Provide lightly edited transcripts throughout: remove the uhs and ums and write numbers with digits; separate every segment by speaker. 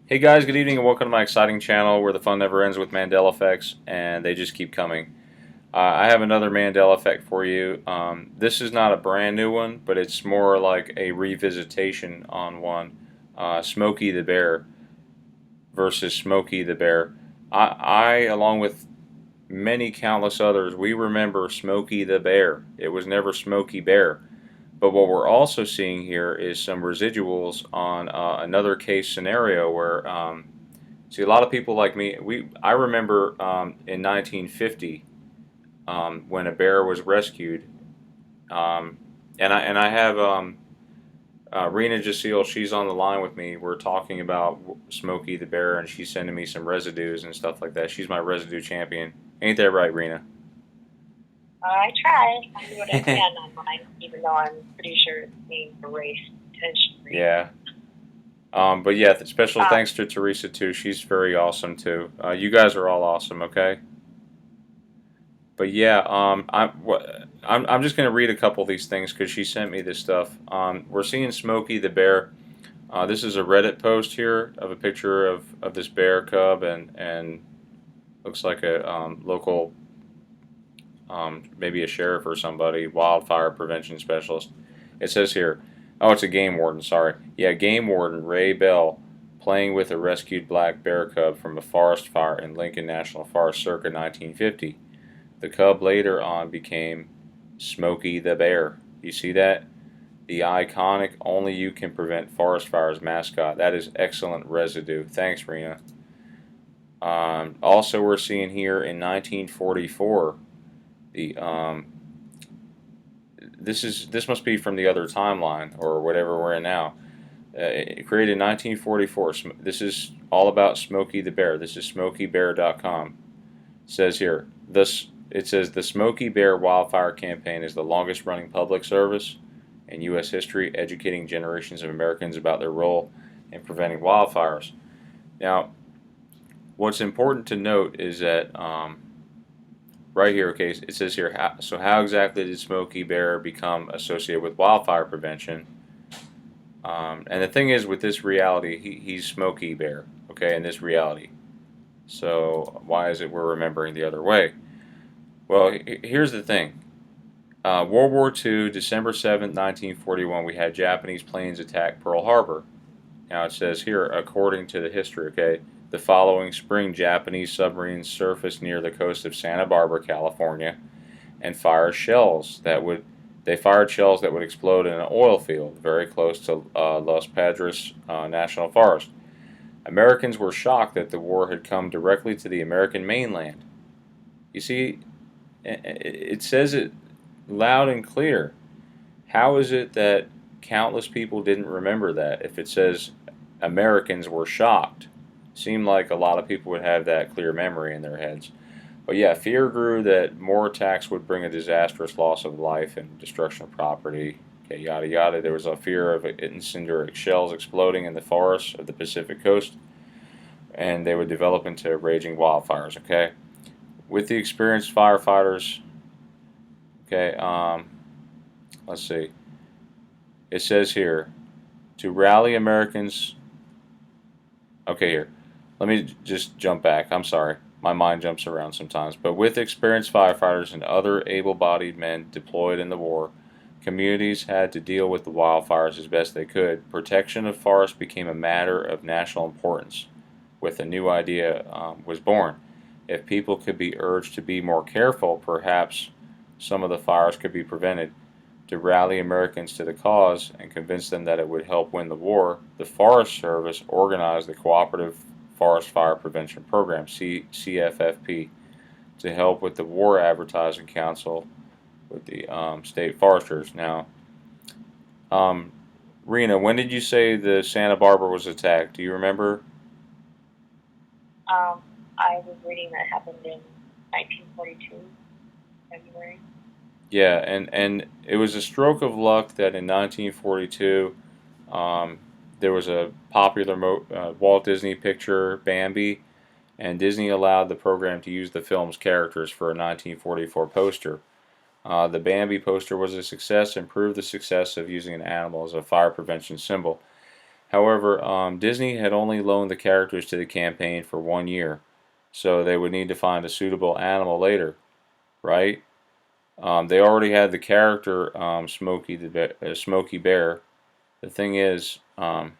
Speaker 1: Hey guys, good evening and welcome to my exciting channel where the fun never ends with Mandela effects and they just keep coming. I have another Mandela effect for you. This is not a brand new one, but it's more like a revisitation on one. Smokey the Bear versus Smokey the Bear. Along with many countless others, we remember Smokey the Bear. It was never Smokey Bear. But what we're also seeing here is some residuals on another case scenario where see, a lot of people like me, I remember in 1950 when a bear was rescued, um, and I have Rena Jaceel. She's on the line with me. We're talking about Smokey the bear, and she's sending me some residues and stuff like that. She's my residue champion. Ain't that right, Rena?
Speaker 2: I try. I do what I can on mine, even though I'm pretty sure it's being erased intentionally.
Speaker 1: Yeah. But yeah, special thanks to Teresa too. She's very awesome too. You guys are all awesome. Okay. But yeah, I'm just gonna read a couple of these things because she sent me this stuff. We're seeing Smokey the bear. This is a Reddit post here of a picture of this bear cub and looks like a local maybe a sheriff or somebody, wildfire prevention specialist. It says here, oh, it's a game warden. Sorry, yeah, game warden Ray Bell playing with a rescued black bear cub from a forest fire in Lincoln National Forest circa 1950. The cub later on became Smokey the Bear. You see that? The iconic Only You Can Prevent Forest Fires mascot. That is excellent residue. Thanks, Rena. Also, we're seeing here in 1944, the this must be from the other timeline or whatever we're in now. Created in 1944. This is all about Smokey the Bear. This is SmokeyBear.com. Says here, it says the Smokey Bear Wildfire Campaign is the longest running public service in U.S. history, educating generations of Americans about their role in preventing wildfires. Now, what's important to note is that right here, okay, it says here, so how exactly did Smokey Bear become associated with wildfire prevention? And the thing is, with this reality, he's Smokey Bear, okay, in this reality. So why is it we're remembering the other way? Well, here's the thing. World War II, December 7th, 1941, we had Japanese planes attack Pearl Harbor. Now it says here, according to the history, okay, the following spring, Japanese submarines surfaced near the coast of Santa Barbara, California, and they fired shells that would explode in an oil field very close to Los Padres National Forest. Americans were shocked that the war had come directly to the American mainland. You see, it says it loud and clear. How is it that countless people didn't remember that if it says Americans were shocked? Seemed like a lot of people would have that clear memory in their heads. But yeah, fear grew that more attacks would bring a disastrous loss of life and destruction of property. Okay, yada yada. There was a fear of incendiary shells exploding in the forests of the Pacific coast, and they would develop into raging wildfires. Okay, with the experienced firefighters. Okay, let's see. It says here to rally Americans. Okay, here. Let me just jump back. I'm sorry. My mind jumps around sometimes. But with experienced firefighters and other able bodied men deployed in the war, communities had to deal with the wildfires as best they could. Protection of forests became a matter of national importance. With a new idea was born. If people could be urged to be more careful, perhaps some of the fires could be prevented. To rally Americans to the cause and convince them that it would help win the war, the Forest Service organized the Cooperative Forest Fire Prevention Program, CFFP, to help with the War Advertising Council with the state foresters. Now, um, Rena, when did you say the Santa Barbara was attacked? Do you remember?
Speaker 2: I was reading that happened in 1942, February.
Speaker 1: Yeah, and it was a stroke of luck that in 1942 um, there was a popular Walt Disney picture, Bambi, and Disney allowed the program to use the film's characters for a 1944 poster. The Bambi poster was a success and proved the success of using an animal as a fire prevention symbol. However, Disney had only loaned the characters to the campaign for 1 year, so they would need to find a suitable animal later, right? They already had the character Smokey Bear. The thing is, and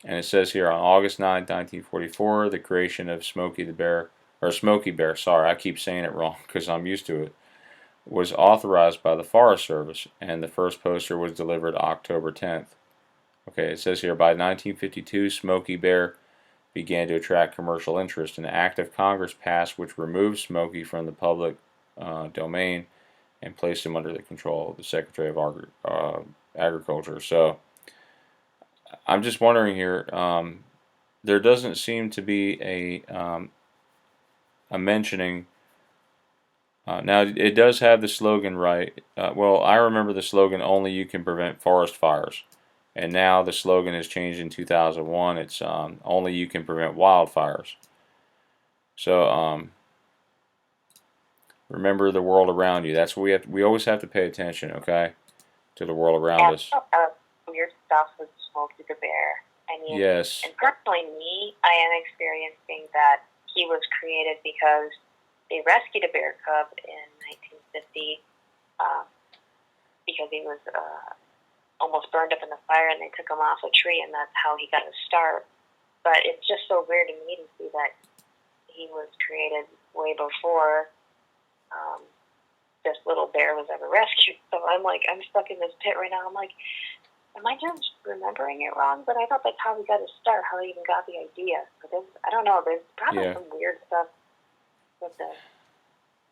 Speaker 1: it says here on August 9th, 1944, the creation of Smokey the Bear, or Smokey Bear, sorry, I keep saying it wrong because I'm used to it, was authorized by the Forest Service, and the first poster was delivered October 10th. Okay, it says here by 1952, Smokey Bear began to attract commercial interest. An act of Congress passed which removed Smokey from the public domain and placed him under the control of the Secretary of Agriculture. So I'm just wondering here. There doesn't seem to be a mentioning. Now it does have the slogan right. Well, I remember the slogan "Only you can prevent forest fires," and now the slogan has changed in 2001. It's "Only you can prevent wildfires." So remember the world around you. That's what we have. We always have to pay attention, okay, to the world around us.
Speaker 2: Weird stuff with Smokey the Bear. I mean,
Speaker 1: yes.
Speaker 2: And personally, I am experiencing that he was created because they rescued a bear cub in 1950 because he was almost burned up in the fire, and they took him off a tree, and that's how he got his start. But it's just so weird to me to see that he was created way before this little bear was ever rescued. So I'm stuck in this pit right now. I'm like, am I just remembering it wrong? But I thought that's how he got his start, how he even got the idea. But I don't know. There's probably some weird stuff with this.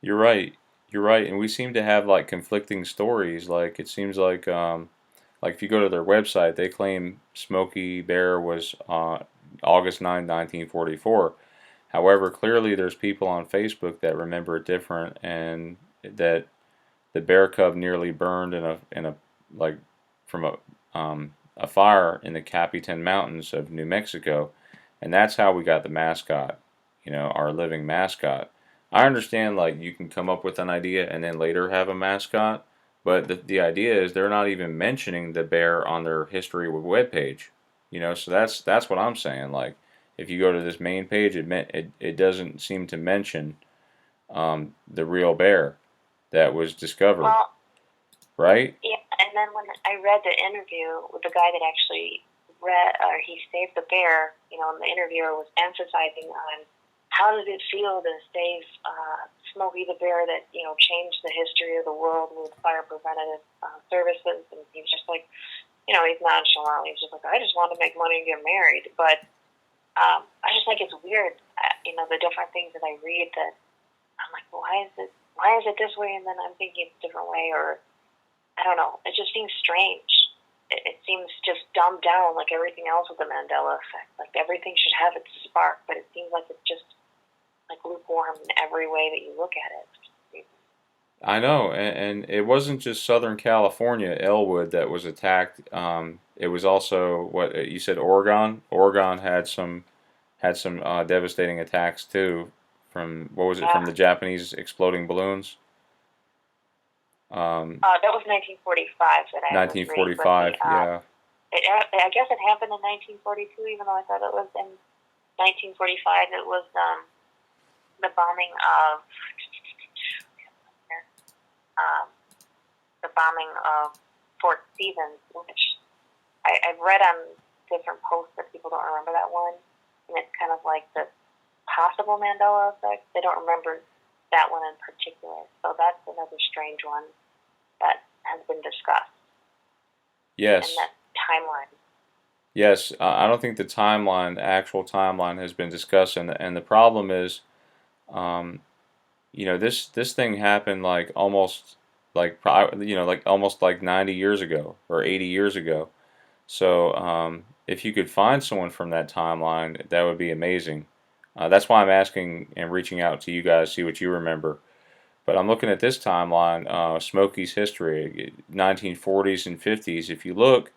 Speaker 1: You're right. You're right. And we seem to have like conflicting stories. Like it seems like if you go to their website, they claim Smokey Bear was August 9, 1944. However, clearly there's people on Facebook that remember it different, and that the bear cub nearly burned in a like from a fire in the Capitan Mountains of New Mexico, and that's how we got the mascot. You know, our living mascot. I understand like you can come up with an idea and then later have a mascot, but the idea is they're not even mentioning the bear on their history webpage. You know, so that's what I'm saying. Like if you go to this main page, it doesn't seem to mention the real bear that was discovered.
Speaker 2: Well,
Speaker 1: right?
Speaker 2: Yeah, and then when I read the interview with the guy that actually he saved the bear, and the interviewer was emphasizing on how did it feel to save Smokey the bear that, changed the history of the world with fire preventative services, and he was just like, he's nonchalant. He's just like, I just want to make money and get married, but I just think it's weird, the different things that I read that I'm like, well, why is it this way? And then I'm thinking it's a different way, or I don't know. It just seems strange. It seems just dumbed down like everything else with the Mandela effect. Like everything should have its spark, but it seems like it's just like lukewarm in every way that you look at it.
Speaker 1: I know, and it wasn't just Southern California, Elwood, that was attacked. It was also what you said, Oregon. Oregon had some devastating attacks too. From what was it? From the Japanese exploding balloons.
Speaker 2: That was 1945.
Speaker 1: 1945, yeah.
Speaker 2: I guess it happened in 1942, even though I thought it was in 1945. It was the bombing of Fort Stevens, which I've read on different posts that people don't remember that one, and it's kind of like the possible Mandela effect. They don't remember that one in particular, so that's another strange one that has been discussed.
Speaker 1: Yes.
Speaker 2: And that timeline.
Speaker 1: Yes, I don't think the actual timeline, has been discussed, and the problem is, this thing happened like almost like 90 years ago or 80 years ago. So if you could find someone from that timeline, that would be amazing. That's why I'm asking and reaching out to you guys, see what you remember. But I'm looking at this timeline, Smokey's history, 1940s and 50s. If you look,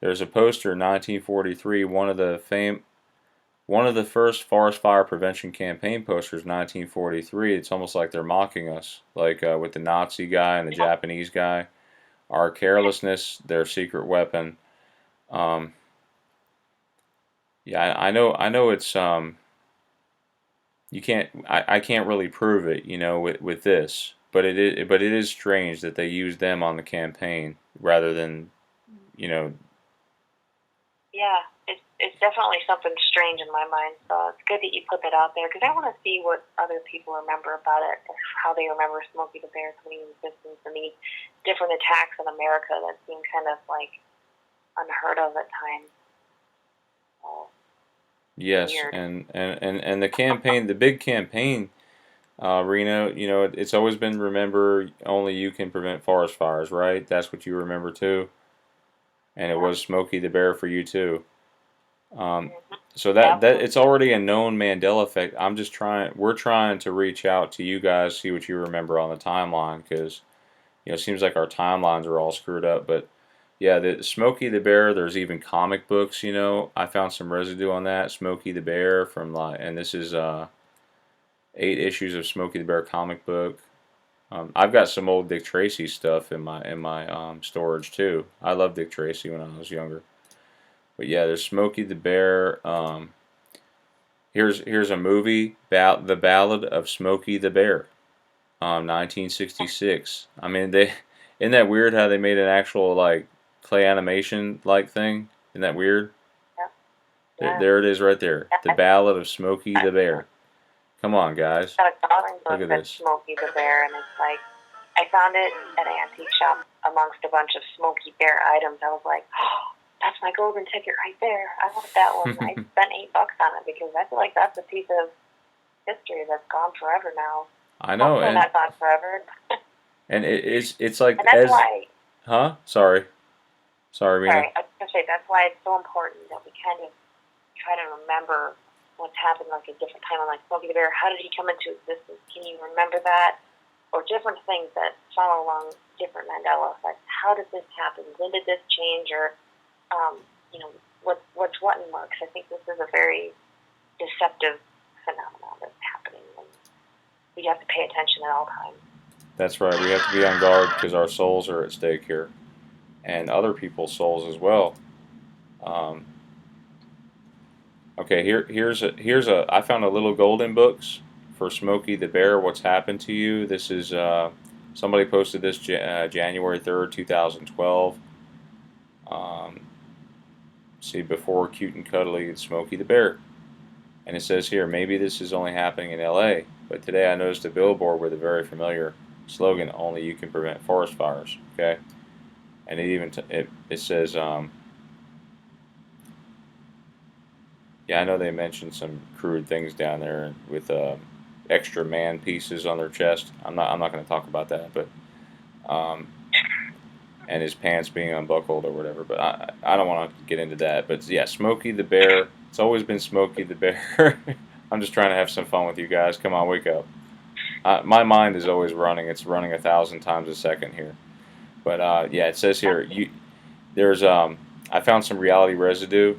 Speaker 1: there's a poster, 1943, one of the first forest fire prevention campaign posters, 1943. It's almost like they're mocking us, like with the Nazi guy and the Japanese guy. Our carelessness, their secret weapon. Yeah, I know it's you can't I can't really prove it, you know, with this, but it is strange that they used them on the campaign rather than, you know,
Speaker 2: Yeah, it's definitely something strange in my mind. So it's good that you put that out there because I want to see what other people remember about it, how they remember Smokey the Bear coming into existence, and these different attacks in America that seem kind of like unheard of at times. So
Speaker 1: yes,
Speaker 2: weird.
Speaker 1: and the campaign, the big campaign, Reno, you know, it's always been remember only you can prevent forest fires, right? That's what you remember too, and it
Speaker 2: Yeah.
Speaker 1: was Smokey the Bear for you too. Um,
Speaker 2: Mm-hmm.
Speaker 1: so that it's
Speaker 2: Absolutely.
Speaker 1: already a known Mandela effect. We're trying to reach out to you guys, see what you remember on the timeline, because you know, it seems like our timelines are all screwed up. But yeah, the Smokey the Bear. There's even comic books. You know, I found some residue on that Smokey the Bear from like, and this is 8 issues of Smokey the Bear comic book. I've got some old Dick Tracy stuff in my storage too. I loved Dick Tracy when I was younger. But yeah, there's Smokey the Bear. Here's a movie about the Ballad of Smokey the Bear, 1966. I mean, they isn't that weird how they made an actual like clay animation like thing? Isn't that weird?
Speaker 2: Yeah. Yeah.
Speaker 1: There it is right there. The Ballad of Smokey the
Speaker 2: I've
Speaker 1: Bear. Come on, guys,
Speaker 2: got a coloring
Speaker 1: look
Speaker 2: book
Speaker 1: at
Speaker 2: that's
Speaker 1: this.
Speaker 2: Smokey the Bear, and it's like I found it at an antique shop amongst a bunch of Smokey Bear items. I was like, oh, that's my golden ticket right there. I want that one. I spent $8 on it because I feel like that's a piece of history that's gone forever now.
Speaker 1: I know,
Speaker 2: Hopefully not gone forever.
Speaker 1: and it's like
Speaker 2: And that's
Speaker 1: as
Speaker 2: why,
Speaker 1: huh? Sorry, Rena.
Speaker 2: sorry, I was going to say, that's why it's so important that we kind of try to remember what's happened like a different time. Like Smokey the Bear, how did he come into existence? Can you remember that? Or different things that follow along different Mandela effects. How did this happen? When did this change? Or, you know, what's what in marks? I think this is a very deceptive phenomenon that's happening, and we have to pay attention at all times.
Speaker 1: That's right. We have to be on guard because our souls are at stake here, and other people's souls as well. Um, okay, here's a. I found a little golden books for Smokey the Bear. What's happened to you? This is somebody posted this January 3rd, 2012. Um, see before cute and cuddly and Smokey the Bear, and it says here maybe this is only happening in L.A. But today I noticed a billboard with a very familiar slogan: "Only you can prevent forest fires." Okay, and it even it says yeah, I know they mentioned some crude things down there with extra man pieces on their chest. I'm not going to talk about that, but um, and his pants being unbuckled or whatever. But I don't want to get into that. But yeah, Smokey the Bear. It's always been Smokey the Bear. I'm just trying to have some fun with you guys. Come on, wake up. My mind is always running. It's running 1,000 times a second here. But yeah, it says here there's I found some reality residue.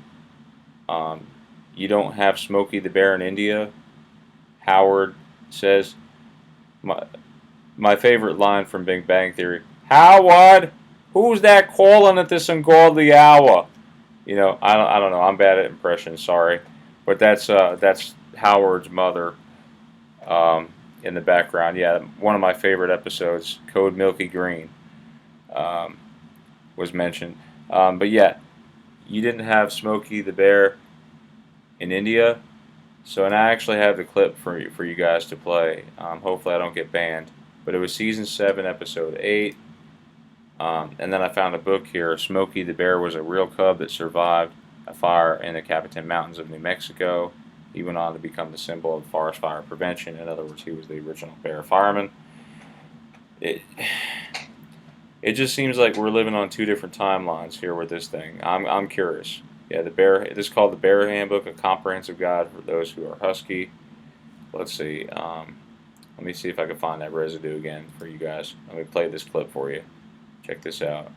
Speaker 1: Um, you don't have Smokey the Bear in India. Howard says, my, my favorite line from Big Bang Theory, Howard, who's that calling at this ungodly hour? You know, I don't know. I'm bad at impressions, sorry. But that's Howard's mother in the background. Yeah, one of my favorite episodes, Code Milky Green, um, was mentioned. But yeah, you didn't have Smokey the Bear in India. So, and I actually have the clip for you guys to play. Hopefully, I don't get banned. But it was season 7, episode 8. And then I found a book here. Smokey the Bear was a real cub that survived a fire in the Capitan Mountains of New Mexico. He went on to become the symbol of forest fire prevention. In other words, he was the original bear fireman. It it just seems like we're living on two different timelines here with this thing. I'm curious. Yeah, the bear. This is called the Bear Handbook, a comprehensive guide for those who are husky. Let's see. Let me see if I can find that residue again for you guys. Let me play this clip for you. Check this out.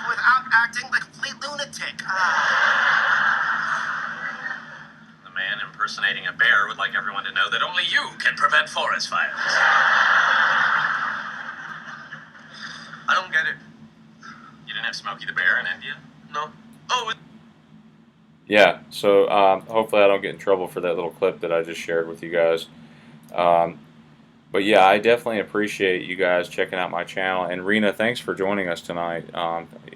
Speaker 3: Without acting like a complete lunatic. The man impersonating a bear would like everyone to know that only you can prevent forest fires. I don't get it. You didn't have Smokey the Bear in India? No. Oh,
Speaker 1: Yeah. So hopefully I don't get in trouble for that little clip that I just shared with you guys. Um, but yeah, I definitely appreciate you guys checking out my channel. And Rena, thanks for joining us tonight.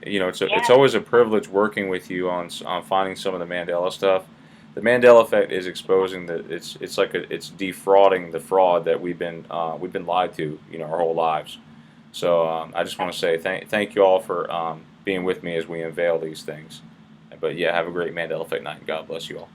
Speaker 1: It's
Speaker 2: Yeah.
Speaker 1: always a privilege working with you on finding some of the Mandela stuff. The Mandela effect is exposing that it's defrauding the fraud that we've been lied to, our whole lives. So I just want to say thank you all for being with me as we unveil these things. But yeah, have a great Mandela effect night. God bless you all.